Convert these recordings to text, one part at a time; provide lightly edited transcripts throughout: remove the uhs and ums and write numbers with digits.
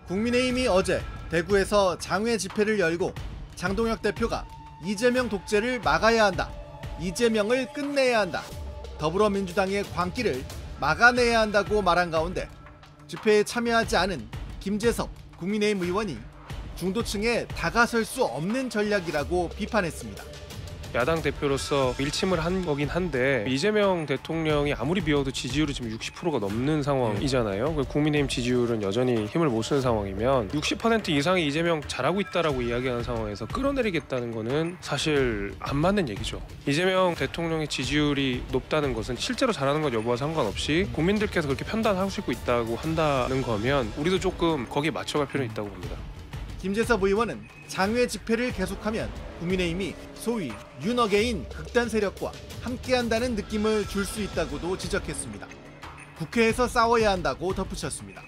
국민의힘이 어제 대구에서 장외 집회를 열고 장동혁 대표가 이재명 독재를 막아야 한다, 이재명을 끝내야 한다, 더불어민주당의 광기를 막아내야 한다고 말한 가운데 집회에 참여하지 않은 김재섭 국민의힘 의원이 중도층에 다가설 수 없는 전략이라고 비판했습니다. 야당 대표로서 일침을 한 거긴 한데 이재명 대통령이 아무리 비워도 지지율이 지금 60%가 넘는 상황이잖아요. 국민의힘 지지율은 여전히 힘을 못 쓰는 상황이면 60% 이상이 이재명 잘하고 있다라고 이야기하는 상황에서 끌어내리겠다는 거는 사실 안 맞는 얘기죠. 이재명 대통령의 지지율이 높다는 것은 실제로 잘하는 것 여부와 상관없이 국민들께서 그렇게 판단하시고 있다고 한다는 거면 우리도 조금 거기에 맞춰갈 필요는 있다고 봅니다. 김재섭 의원은 장외 집회를 계속하면 국민의힘이 소위 윤어게인 극단 세력과 함께한다는 느낌을 줄 수 있다고도 지적했습니다. 국회에서 싸워야 한다고 덧붙였습니다.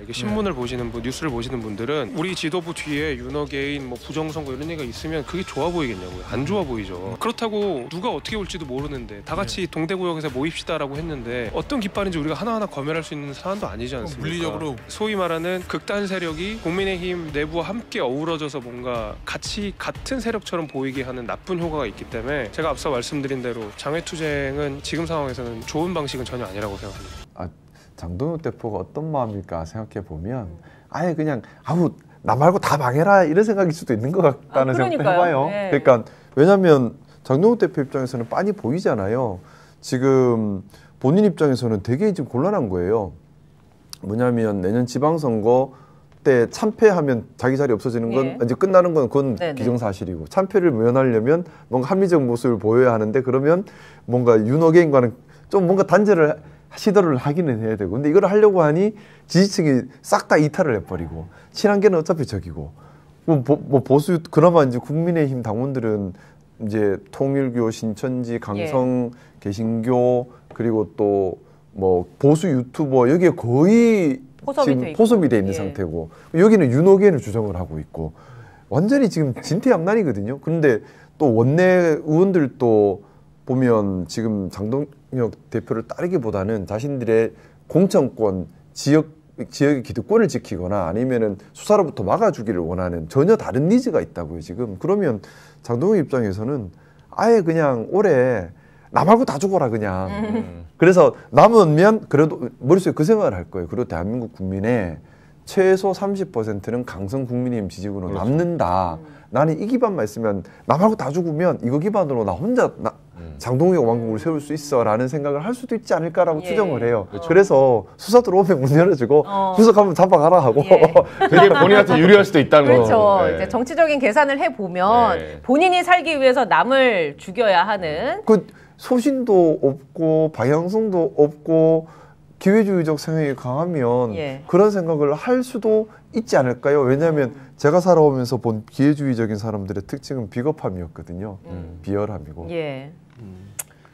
이게 신문을 보시는 분, 뉴스를 보시는 분들은 우리 지도부 뒤에 윤어게인, 부정선거 이런 얘기가 있으면 그게 좋아 보이겠냐고요. 안 좋아 보이죠. 그렇다고 누가 어떻게 올지도 모르는데 다 같이 동대구역에서 모입시다라고 했는데 어떤 깃발인지 우리가 하나하나 검열할 수 있는 사안도 아니지 않습니까? 물리적으로 소위 말하는 극단 세력이 국민의힘 내부와 함께 어우러져서 뭔가 같은 세력처럼 보이게 하는 나쁜 효과가 있기 때문에 제가 앞서 말씀드린 대로 장외투쟁은 지금 상황에서는 좋은 방식은 전혀 아니라고 생각합니다. 장동혁 대표가 어떤 마음일까 생각해 보면 아예 그냥 나 말고 다 망해라 이런 생각일 수도 있는 것 같다는 생각도 해봐요. 네. 그러니까 왜냐하면 장동혁 대표 입장에서는 빤히 보이잖아요. 지금 본인 입장에서는 되게 지금 곤란한 거예요. 뭐냐면 내년 지방선거 때 참패하면 자기 자리 없어지는 건 이제 끝나는 건 그건 기정사실이고 참패를 면하려면 뭔가 합리적 모습을 보여야 하는데 그러면 뭔가 윤어게인과는 좀 뭔가 단절을 시도를 하기는 해야 되고 근데 이걸 하려고 하니 지지층이 싹 다 이탈을 해버리고 친한계는 어차피 적이고 보수 그나마 이제 국민의힘 당원들은 이제 통일교, 신천지, 강성, 개신교 그리고 또 보수 유튜버 여기에 거의 지금 포섭이 돼 있는 상태고 여기는 윤어게인을 주장을 하고 있고 완전히 지금 진퇴양난이거든요. 그런데 또 원내 의원들도 보면 지금 장동혁 대표를 따르기보다는 자신들의 공천권, 지역의 기득권을 지키거나 아니면은 수사로부터 막아주기를 원하는 전혀 다른 니즈가 있다고요, 지금. 그러면 장동혁 입장에서는 아예 그냥 올해 나 말고 다 죽어라, 그냥. 그래서 남으면 그래도 머릿속에 그 생각을 할 거예요. 그리고 대한민국 국민의 최소 30%는 강성 국민의힘 지지군으로 남는다. 나는 이 기반만 있으면 나 말고 다 죽으면 이거 기반으로 나 혼자 장동혁 왕국을 세울 수 있어 라는 생각을 할 수도 있지 않을까라고 추정을 해요. 그래서 수사 들어오면 문 열어주고 구속하면 잡아가라 하고 그게 본인한테 유리할 수도 있다는 거죠. 그렇죠. 이제 정치적인 계산을 해보면 본인이 살기 위해서 남을 죽여야 하는 그 소신도 없고 방향성도 없고 기회주의적 성향이 강하면 그런 생각을 할 수도 있지 않을까요? 왜냐하면 제가 살아오면서 본 기회주의적인 사람들의 특징은 비겁함이었거든요. 비열함이고.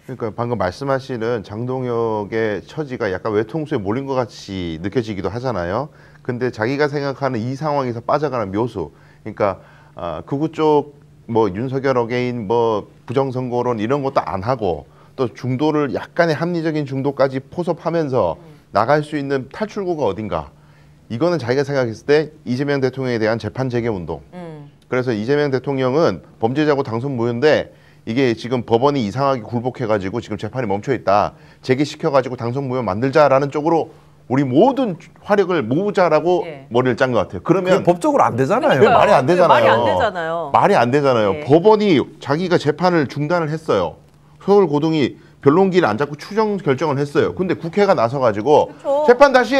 그러니까 방금 말씀하시는 장동혁의 처지가 약간 외통수에 몰린 것 같이 느껴지기도 하잖아요. 근데 자기가 생각하는 이 상황에서 빠져가는 묘수, 그러니까 극우 쪽 윤석열 어게인 부정선거론 이런 것도 안 하고 또 중도를 약간의 합리적인 중도까지 포섭하면서 나갈 수 있는 탈출구가 어딘가. 이거는 자기가 생각했을 때 이재명 대통령에 대한 재판 재개 운동. 그래서 이재명 대통령은 범죄자고 당선 무효인데 이게 지금 법원이 이상하게 굴복해가지고 지금 재판이 멈춰있다. 재개시켜가지고 당선 무효 만들자라는 쪽으로 우리 모든 화력을 모으자라고 머리를 짠 것 같아요. 그러면 법적으로 안 되잖아요. 말이 안 되잖아요. 말이 안 되잖아요. 말이 안 되잖아요. 법원이 자기가 재판을 중단을 했어요. 서울고등이 변론기를 안 잡고 추정 결정을 했어요. 근데 국회가 나서가지고 재판 다시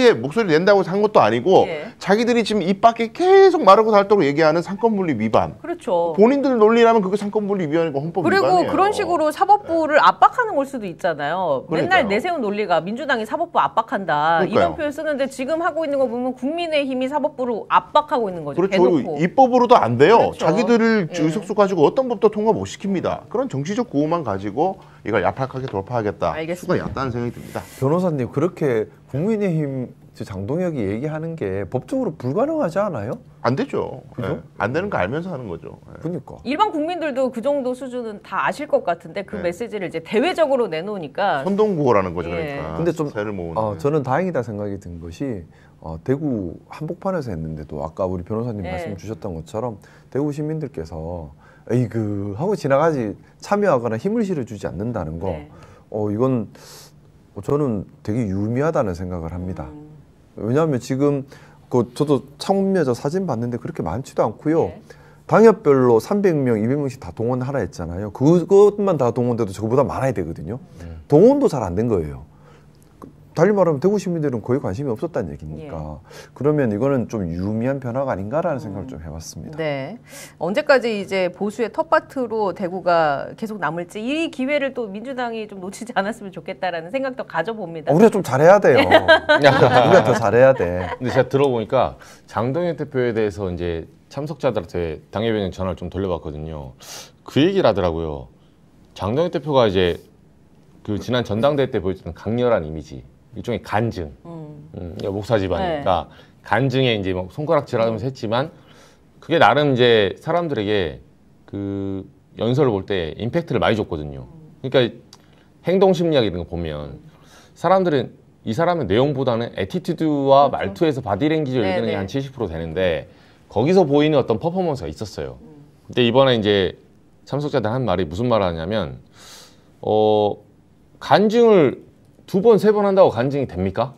해 목소리 낸다고 한 것도 아니고 자기들이 지금 입 밖에 계속 마르고 닳도록 얘기하는 상권분리 위반. 그렇죠. 본인들 논리라면 그게 상권분리 위반이고 헌법 위반이에요. 그리고 그런 식으로 사법부를 압박하는 걸 수도 있잖아요. 그러니까요. 맨날 내세운 논리가 민주당이 사법부 압박한다. 이런 표현 쓰는데 지금 하고 있는 거 보면 국민의힘이 사법부를 압박하고 있는 거죠. 그렇죠. 대놓고. 입법으로도 안 돼요. 그렇죠. 자기들을 의석수 가지고 어떤 법도 통과 못 시킵니다. 그런 정치적 구호만 가지고 이걸 야팍하게 돌파하겠다. 알겠습니다. 수가 얕다는 생각이 듭니다. 변호사님 그렇게 국민의힘 장동혁이 얘기하는 게 법적으로 불가능하지 않아요? 안 되죠. 그죠? 안 되는 거 알면서 하는 거죠. 그러니까. 일반 국민들도 그 정도 수준은 다 아실 것 같은데 그 메시지를 이제 대외적으로 내놓으니까 선동구호라는 거죠. 그러니까. 근데 좀 세를 모으는. 저는 다행이다 생각이 든 것이 대구 한복판에서 했는데도 아까 우리 변호사님 네. 말씀 주셨던 것처럼 대구 시민들께서 에이그 하고 지나가지 참여하거나 힘을 실어주지 않는다는 거 네. 이건 저는 되게 유의미하다는 생각을 합니다. 왜냐하면 지금 저도 창업여자 사진 봤는데 그렇게 많지도 않고요. 네. 당협별로 300명, 200명씩 다 동원하라 했잖아요. 그것만 다 동원돼도 저거보다 많아야 되거든요. 동원도 잘 안 된 거예요. 달리 말하면 대구 시민들은 거의 관심이 없었다는 얘기니까. 그러면 이거는 좀 유의미한 변화가 아닌가라는 생각을 좀 해봤습니다. 네. 언제까지 이제 보수의 텃밭으로 대구가 계속 남을지 이 기회를 또 민주당이 좀 놓치지 않았으면 좋겠다라는 생각도 가져봅니다. 우리가 좀 잘해야 돼요. 우리가 더 잘해야 돼. 근데 제가 들어보니까 장동혁 대표에 대해서 이제 참석자들한테 당협위원회 전화를 좀 돌려봤거든요. 그 얘기를 하더라고요. 장동혁 대표가 이제 그 지난 전당대회 때 보여줬던 강렬한 이미지, 일종의 간증, 목사 집안이니까 네. 간증에 이제 막 손가락질하면서 했지만 그게 나름 이제 사람들에게 그 연설을 볼 때 임팩트를 많이 줬거든요. 그러니까 행동 심리학 이런 거 보면 사람들은 이 사람의 내용보다는 애티튜드와 말투에서 바디랭귀지를 얘기하는 게 한 70% 되는데 거기서 보이는 어떤 퍼포먼스가 있었어요. 근데 이번에 이제 참석자들 한 말이 무슨 말을 하냐면 간증을 2번, 3번 한다고 간증이 됩니까?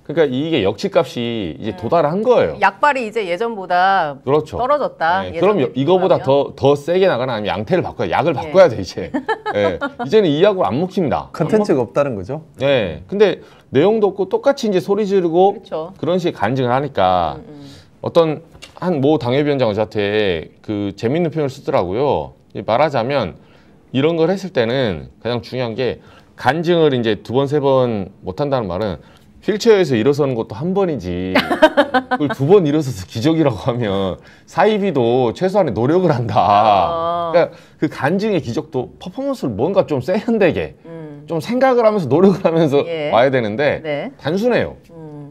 그러니까 이게 역치값이 이제 도달한 거예요. 약발이 이제 예전보다 그렇죠. 떨어졌다. 네, 그럼 이거보다 더 세게 나가나 아니면 양태를 바꿔야 약을 바꿔야 돼 이제. 네, 이제는 이 약으로 안 먹힙니다. 컨텐츠가 없다는 거죠? 네, 근데 내용도 없고 똑같이 이제 소리 지르고 그렇죠. 그런 식의 간증을 하니까 어떤 한 모 당협위원장은 저한테 그 재밌는 표현을 쓰더라고요. 말하자면 이런 걸 했을 때는 가장 중요한 게 간증을 이제 2번, 3번 못 한다는 말은 휠체어에서 일어서는 것도 한 번이지 그걸 2번 일어서서 기적이라고 하면 사이비도 최소한의 노력을 한다. 그러니까 그 간증의 기적도 퍼포먼스를 뭔가 좀 세련되게 좀 생각을 하면서 노력을 하면서 와야 되는데 네. 단순해요.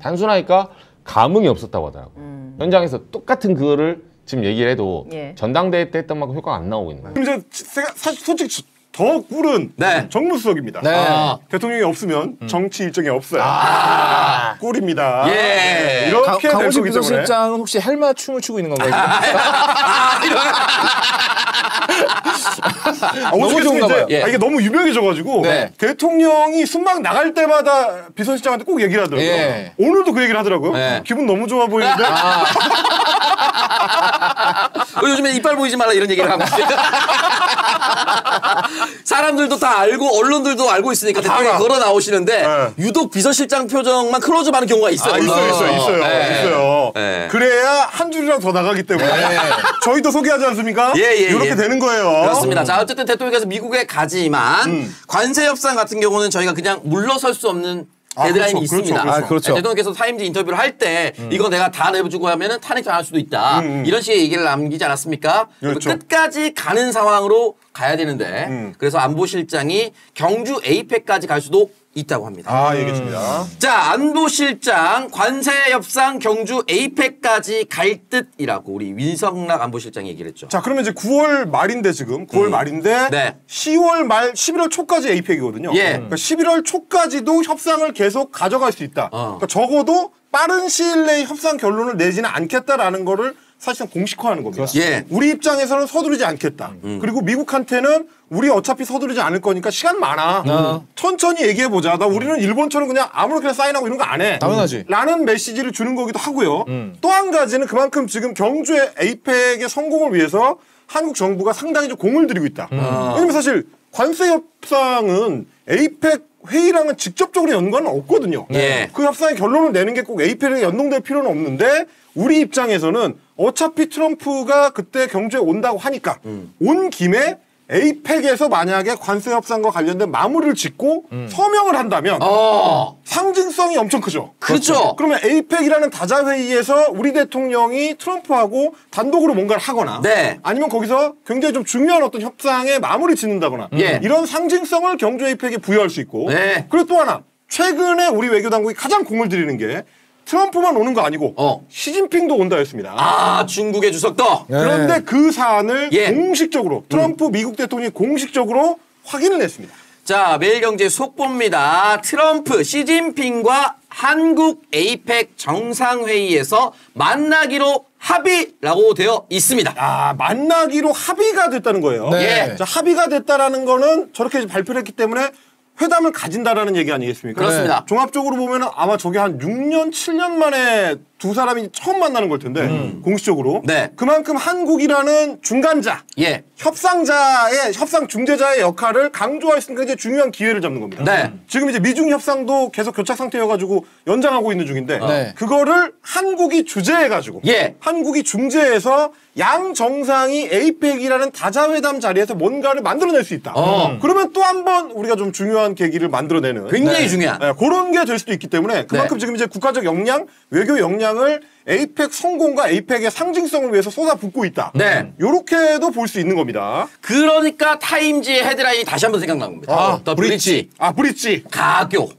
단순하니까 감흥이 없었다고 하더라고요. 현장에서 똑같은 그거를 지금 얘기를 해도 전당대회 때 했던 만큼 효과가 안 나오고 있는 거예요. 그럼 이제 사실 솔직히 더 꿀은 정무수석입니다. 대통령이 없으면 정치 일정이 없어요. 꿀입니다. 예. 이렇게 강호식 될 거기 때문에. 비서실장은 혹시 헬마 춤을 추고 있는 건가요? 너무 좋은가 봐요. 예. 이게 너무 유명해져가지고 네. 대통령이 순방 나갈 때마다 비서실장한테 꼭 얘기를 하더라고요. 예. 오늘도 그 얘기를 하더라고요. 네. 기분 너무 좋아 보이는데. 요즘에 이빨 보이지 말라 이런 얘기를 하고 있어요. 사람들도 다 알고 언론들도 알고 있으니까 대통령이 걸어 나오시는데 유독 비서실장 표정만 클로즈업하는 경우가 있어요. 있어요. 네. 그래야 한 줄이라도 더 나가기 때문에 저희도 소개하지 않습니까? 이렇게 되는 거예요. 그렇습니다. 자, 어쨌든 대통령께서 미국에 가지만 관세 협상 같은 경우는 저희가 그냥 물러설 수 없는 데드라인이 있습니다. 그렇죠. 대통령께서 타임즈 인터뷰를 할 때 이거 내가 다 내주고 하면은 탄핵당할 수도 있다. 이런 식의 얘기를 남기지 않았습니까? 그렇죠. 끝까지 가는 상황으로 가야 되는데 그래서 안보실장이 경주 에이펙까지 갈 수도 있다고 합니다. 얘기했습니다. 자, 안보실장 관세 협상 경주 에이펙까지 갈 듯이라고 우리 윤석락 안보실장이 얘기를 했죠. 자, 그러면 이제 9월 말인데 지금 9월 말인데 네. 10월 말 11월 초까지 에이펙이거든요. 그러니까 11월 초까지도 협상을 계속 가져갈 수 있다. 그러니까 적어도 빠른 시일 내에 협상 결론을 내지는 않겠다라는 거를 사실상 공식화하는 겁니다. 우리 입장에서는 서두르지 않겠다. 그리고 미국한테는 우리 어차피 서두르지 않을 거니까 시간 많아. 천천히 얘기해보자. 우리는 일본처럼 그냥 아무렇게나 사인하고 이런 거 안 해. 당연하지. 라는 메시지를 주는 거기도 하고요. 또 한 가지는 그만큼 지금 경주의 에이펙의 성공을 위해서 한국 정부가 상당히 좀 공을 들이고 있다. 왜냐면 사실 관세 협상은 에이펙 회의랑은 직접적으로 연관은 없거든요. 그 협상의 결론을 내는 게 꼭 에이펙에 연동될 필요는 없는데 우리 입장에서는 어차피 트럼프가 그때 경주에 온다고 하니까 온 김에 에이펙에서 만약에 관세 협상과 관련된 마무리를 짓고 서명을 한다면 상징성이 엄청 크죠. 그렇죠. 그러면 에이펙이라는 다자회의에서 우리 대통령이 트럼프하고 단독으로 뭔가를 하거나 아니면 거기서 굉장히 좀 중요한 어떤 협상에 마무리 짓는다거나 이런 상징성을 경주 에이펙에 부여할 수 있고 그리고 또 하나 최근에 우리 외교당국이 가장 공을 들이는 게 트럼프만 오는 거 아니고 시진핑도 온다 했습니다. 중국의 주석도. 그런데 그 사안을 공식적으로 트럼프 미국 대통령이 공식적으로 확인을 했습니다. 자, 매일경제 속보입니다. 트럼프, 시진핑과 한국 에이펙 정상회의에서 만나기로 합의라고 되어 있습니다. 아, 만나기로 합의가 됐다는 거예요. 네. 자, 합의가 됐다라는 거는 저렇게 발표를 했기 때문에 회담을 가진다라는 얘기 아니겠습니까? 그렇습니다. 네. 종합적으로 보면은 아마 저게 한 6년, 7년 만에 두 사람이 처음 만나는 걸 텐데, 공식적으로. 네. 그만큼 한국이라는 중간자, 예. 협상자의, 협상 중재자의 역할을 강조할 수 있는 굉장히 중요한 기회를 잡는 겁니다. 네. 지금 이제 미중 협상도 계속 교착 상태여가지고 연장하고 있는 중인데, 네. 그거를 한국이 주재해가지고, 예. 한국이 중재해서 양 정상이 에이펙이라는 다자회담 자리에서 뭔가를 만들어낼 수 있다. 그러면 또 한 번 우리가 좀 중요한 계기를 만들어내는 굉장히 중요한. 네, 그런 게 될 수도 있기 때문에 그만큼 지금 이제 국가적 역량, 외교 역량을 에이펙 성공과 에이펙의 상징성을 위해서 쏟아붓고 있다. 네. 요렇게도 볼 수 있는 겁니다. 그러니까 타임지의 헤드라인이 다시 한번 생각나는 겁니다. 더 브릿지. 아, 브릿지. 가교.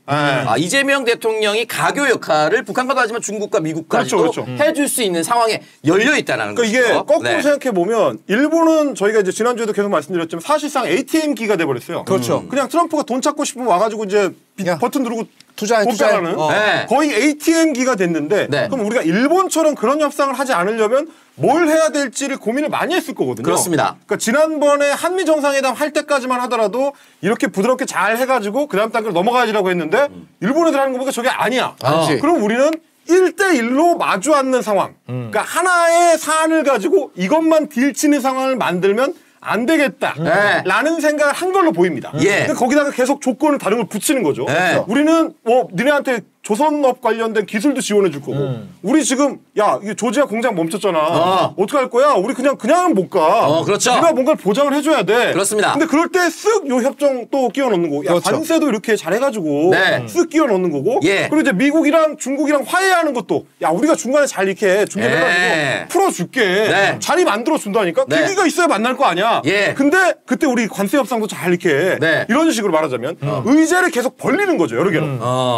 이재명 대통령이 가교 역할을 북한과도 하지만 중국과 미국까지도 그렇죠. 해줄 수 있는 상황에 열려 있다는 그러니까 거죠. 이게 거꾸로 네. 생각해 보면 일본은 저희가 이제 지난주에도 계속 말씀드렸지만 사실상 ATM기가 돼버렸어요. 그렇죠. 그냥 트럼프가 돈 찾고 싶으면 와가지고 이제 야. 버튼 누르고 투자해. 뽑자라는 네. 거의 ATM기가 됐는데 네. 그럼 우리가 일본처럼 그런 협상을 하지 않으려면 뭘 해야 될지를 고민을 많이 했을 거거든요. 그렇습니다. 그러니까 지난번에 한미 정상회담 할 때까지만 하더라도 이렇게 부드럽게 잘 해가지고 그 다음 단계로 넘어가야지라고 했는데 일본 애들 하는 거 보니까 저게 아니야. 아니지. 그럼 우리는 1대1로 마주 앉는 상황. 그러니까 하나의 사안을 가지고 이것만 딜치는 상황을 만들면 안 되겠다. 네. 라는 생각을 한 걸로 보입니다. 예. 근데 거기다가 계속 조건을 다른 걸 붙이는 거죠. 네. 우리는 뭐 니네한테 조선업 관련된 기술도 지원해 줄 거고 우리 지금 야 이게 조지아 공장 멈췄잖아. 어떡할 거야? 우리 그냥은 못 가. 그렇죠. 우리가 뭔가를 보장을 해줘야 돼. 그렇습니다. 근데 그럴 때 쓱 요 협정 또 끼워 넣는 거고. 야 그렇죠. 관세도 이렇게 잘해가지고 네. 쓱 끼워 넣는 거고. 예. 그리고 이제 미국이랑 중국이랑 화해하는 것도 야 우리가 중간에 잘 이렇게 중재를 네. 해가지고 풀어줄게. 네. 자리 만들어 준다니까. 네. 계기가 있어야 만날 거 아니야. 예. 근데 그때 우리 관세 협상도 잘 이렇게 네. 이런 식으로 말하자면 의제를 계속 벌리는 거죠. 여러 개로.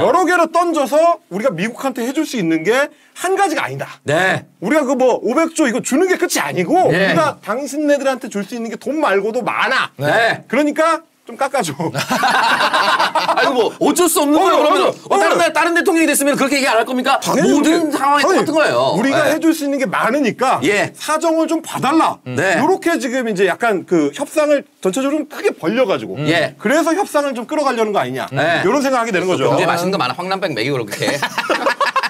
여러 개로 던져서 우리가 미국한테 해줄 수 있는 게 한 가지가 아니다. 네. 우리가 그 뭐 500조 이거 주는 게 끝이 아니고 네. 우리가 당신네들한테 줄 수 있는 게 돈 말고도 많아. 네. 그러니까 좀 깎아줘. 아이고 뭐 어쩔 수 없는 거예요. 그러면 다른 대통령이 됐으면 그렇게 얘기 안 할 겁니까? 모든 상황이 똑같은 거예요. 우리가 네. 해줄 수 있는 게 많으니까 예. 사정을 좀 봐달라. 네. 이렇게 지금 이제 약간 그 협상을 전체적으로 좀 크게 벌려가지고 예. 그래서 협상을 좀 끌어가려는 거 아니냐. 네. 이런 생각하게 되는 거죠. 굉장히 맛있는 거 많아. 황남빵 먹이고 그렇게.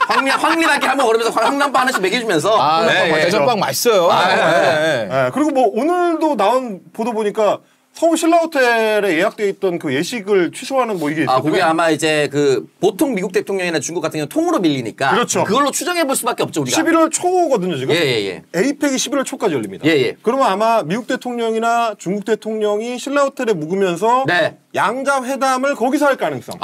황리단께 한번 걸으면서 황남빵 하나씩 먹여주면서. 대전빵 맛있어요. 예, 그리고 뭐 오늘도 나온 보도 보니까 서울 신라호텔에 예약돼 있던 그 예식을 취소하는 뭐 이게 있어요. 그게 아마 이제 그 보통 미국 대통령이나 중국 같은 경우는 통으로 밀리니까. 그렇죠. 그걸로 추정해 볼 수밖에 없죠 우리가. 11월 초거든요 지금. 예. 에이펙이 11월 초까지 열립니다. 예. 그러면 아마 미국 대통령이나 중국 대통령이 신라호텔에 묵으면서 네. 양자 회담을 거기서 할 가능성.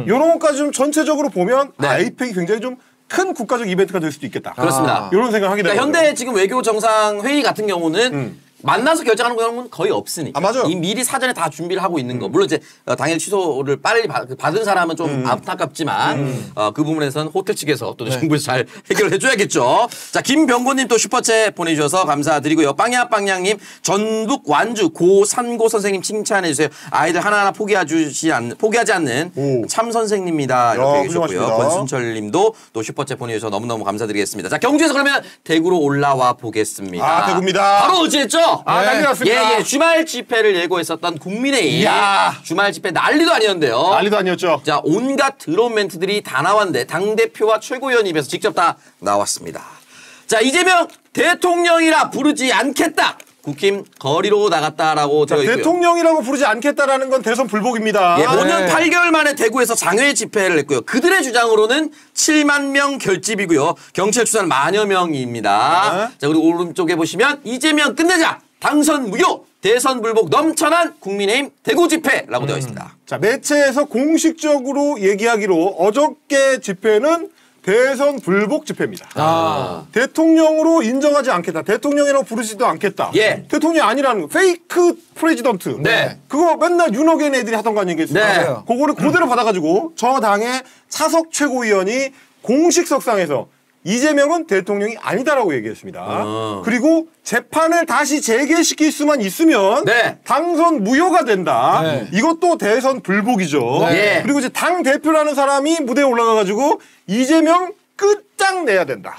이런 것까지 좀 전체적으로 보면 네. 에이펙이 굉장히 좀 큰 국가적 이벤트가 될 수도 있겠다. 그렇습니다. 이런 생각을 하게 되는 그러니까 거죠. 현대 지금 외교 정상 회의 같은 경우는 만나서 결정하는 경우는 거의 없으니까. 맞아요. 이 미리 사전에 다 준비를 하고 있는 거. 물론 이제 당일 취소를 빨리 받은 사람은 좀 안타깝지만 그 부분에서는 호텔 측에서 또 정부에서 잘 해결을 해줘야겠죠. 자, 김병곤님 또 슈퍼챗 보내주셔서 감사드리고요. 빵야빵냥님 전북 완주 고산고 선생님 칭찬해주세요. 아이들 하나하나 포기하지 않는 참 선생님입니다. 이렇게 얘기해주셨고요. 훌륭하십니다. 권순철님도 또 슈퍼챗 보내주셔서 너무너무 감사드리겠습니다. 자, 경주에서 그러면 대구로 올라와 보겠습니다. 대구입니다. 바로 어제였죠? 난리 났습니다. 예, 주말 집회를 예고했었던 국민의힘. 주말 집회 난리도 아니었는데요. 난리도 아니었죠. 자, 온갖 드론 멘트들이 다 나왔는데 당대표와 최고위원 입에서 직접 다 나왔습니다. 자, 이재명 대통령이라 부르지 않겠다. 국힘 거리로 나갔다라고 되어 있고요. 대통령이라고 부르지 않겠다라는 건 대선 불복입니다. 예, 5년 8개월 만에 대구에서 장외 집회를 했고요. 그들의 주장으로는 7만 명 결집이고요. 경찰 추산 만여 명입니다. 자, 그리고 오른쪽에 보시면 이재명 끝내자. 당선 무효. 대선 불복 넘쳐난 국민의힘 대구 집회라고 되어 있습니다. 자, 매체에서 공식적으로 얘기하기로 어저께 집회는 대선 불복 집회입니다. 대통령으로 인정하지 않겠다. 대통령이라고 부르지도 않겠다. 예. 대통령이 아니라는 거. 페이크 프레지던트. 네. 그거 맨날 윤호겐 애들이 하던 거 아니겠습니까? 네. 그거를 그대로 받아가지고 저 당의 차석 최고위원이 공식 석상에서 이재명은 대통령이 아니다라고 얘기했습니다. 그리고 재판을 다시 재개시킬 수만 있으면 네. 당선 무효가 된다. 네. 이것도 대선 불복이죠. 네. 그리고 이제 당 대표라는 사람이 무대에 올라가가지고 이재명 끝장내야 된다.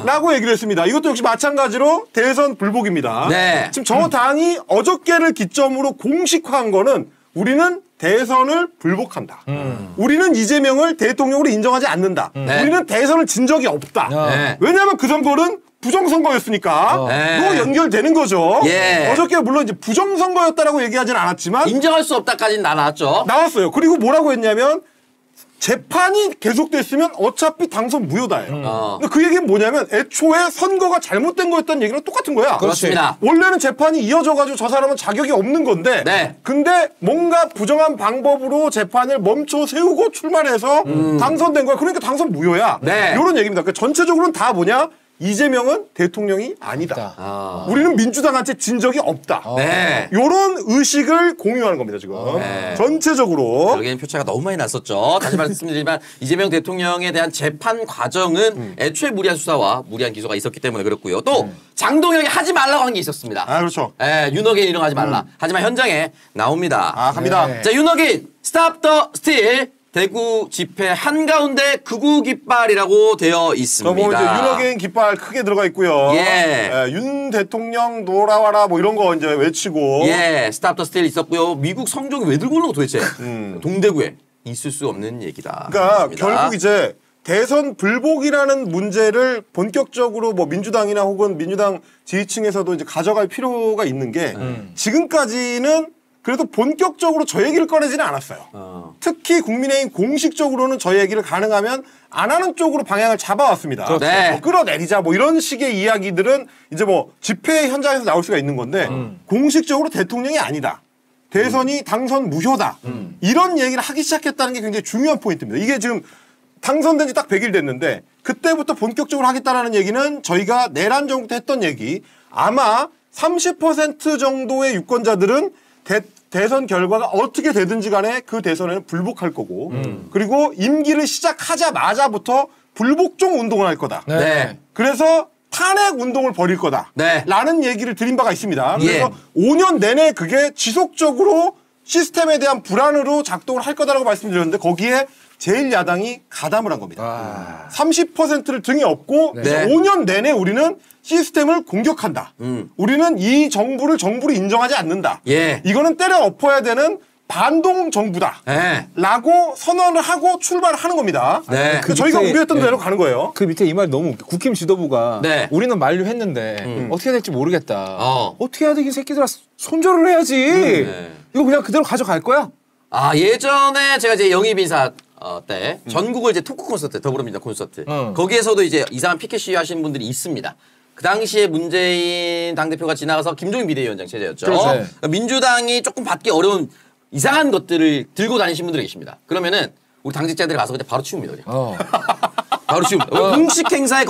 라고 얘기를 했습니다. 이것도 역시 마찬가지로 대선 불복입니다. 네. 지금 저 당이 어저께를 기점으로 공식화한 거는 우리는 대선을 불복한다. 우리는 이재명을 대통령으로 인정하지 않는다. 네. 우리는 대선을 진 적이 없다. 네. 왜냐하면 그 선거는 부정선거였으니까 네. 또 연결되는 거죠. 예. 어저께 물론 이제 부정선거였다라고 얘기하진 않았지만 인정할 수 없다까지는 나왔죠. 나왔어요. 그리고 뭐라고 했냐면 재판이 계속됐으면 어차피 당선 무효다예요. 근데 그 얘기는 뭐냐면 애초에 선거가 잘못된 거였다는 얘기랑 똑같은 거야. 그렇습니다. 원래는 재판이 이어져가지고 저 사람은 자격이 없는 건데 네. 근데 뭔가 부정한 방법으로 재판을 멈춰 세우고 출마해서 당선된 거야. 그러니까 당선 무효야. 네. 이런 얘기입니다. 그러니까 전체적으로는 다 뭐냐? 이재명은 대통령이 아니다. 우리는 민주당한테 진 적이 없다. 네. 이런 의식을 공유하는 겁니다. 지금 네. 전체적으로. 여기엔 표차가 너무 많이 났었죠. 다시 말씀드리지만 이재명 대통령에 대한 재판 과정은 애초에 무리한 수사와 무리한 기소가 있었기 때문에 그렇고요. 또 장동혁이 하지 말라고 한 게 있었습니다. 아 그렇죠. 예, 윤어게인 이런 거 하지 말라. 하지만 현장에 나옵니다. 아 갑니다. 네. 자, 윤어게인 스탑 더 스틸 대구 집회 한가운데 극우 깃발이라고 되어 저 있습니다. 보면 이제 윤어게인 깃발 크게 들어가 있고요. 예. 윤 대통령 돌아와라 뭐 이런 거 이제 외치고. 예, 스탑 더 스틸 있었고요. 미국 성종이 왜 들고 오는 거 도대체? 동대구에 있을 수 없는 얘기다. 그러니까 그렇습니다. 결국 이제 대선 불복이라는 문제를 본격적으로 뭐 민주당이나 혹은 민주당 지지층에서도 이제 가져갈 필요가 있는 게 지금까지는 그래도 본격적으로 저 얘기를 꺼내지는 않았어요. 특히 국민의힘 공식적으로는 저 얘기를 가능하면 안 하는 쪽으로 방향을 잡아왔습니다. 네. 뭐 끌어내리자 뭐 이런 식의 이야기들은 이제 뭐 집회 현장에서 나올 수가 있는 건데 공식적으로 대통령이 아니다. 대선이 당선 무효다. 이런 얘기를 하기 시작했다는 게 굉장히 중요한 포인트입니다. 이게 지금 당선된 지 딱 100일 됐는데 그때부터 본격적으로 하겠다라는 얘기는 저희가 내란 정부 때 했던 얘기 아마 30% 정도의 유권자들은 대선 결과가 어떻게 되든지 간에 그 대선에는 불복할 거고 그리고 임기를 시작하자마자부터 불복종 운동을 할 거다. 네. 그래서 탄핵 운동을 벌일 거다. 네. 라는 얘기를 드린 바가 있습니다. 예. 그래서 5년 내내 그게 지속적으로 시스템에 대한 불안으로 작동을 할 거다라고 말씀드렸는데 거기에 제1야당이 가담을 한 겁니다. 30%를 등에 업고 네. 5년 내내 우리는 시스템을 공격한다. 우리는 이 정부를 정부로 인정하지 않는다. 예. 이거는 때려 엎어야 되는 반동 정부다. 네. 라고 선언을 하고 출발을 하는 겁니다. 네. 그 저희가 밑에, 우려했던 네. 대로 가는 거예요. 그 밑에 이 말 너무 웃겨. 국힘 지도부가 네. 우리는 만류했는데 어떻게 해야 될지 모르겠다. 어. 떻게 해야 되긴 새끼들아 손절을 해야지. 네. 이거 그냥 그대로 가져갈 거야? 아, 예전에 제가 이제 영입 인사 때 전국을 이제 토크 콘서트 더불어민주당 콘서트 거기에서도 이제 이상한 피켓 시위 하시는 분들이 있습니다. 그 당시에 문재인 당대표가 지나가서 김종인 비대위원장 체제였죠. 그렇죠. 민주당이 조금 받기 어려운 이상한 것들을 들고 다니신 분들이 계십니다. 그러면은 우리 당직자들이 가서 그냥 바로 치웁니다. 그냥. 바로 치웁니다. 공식 행사에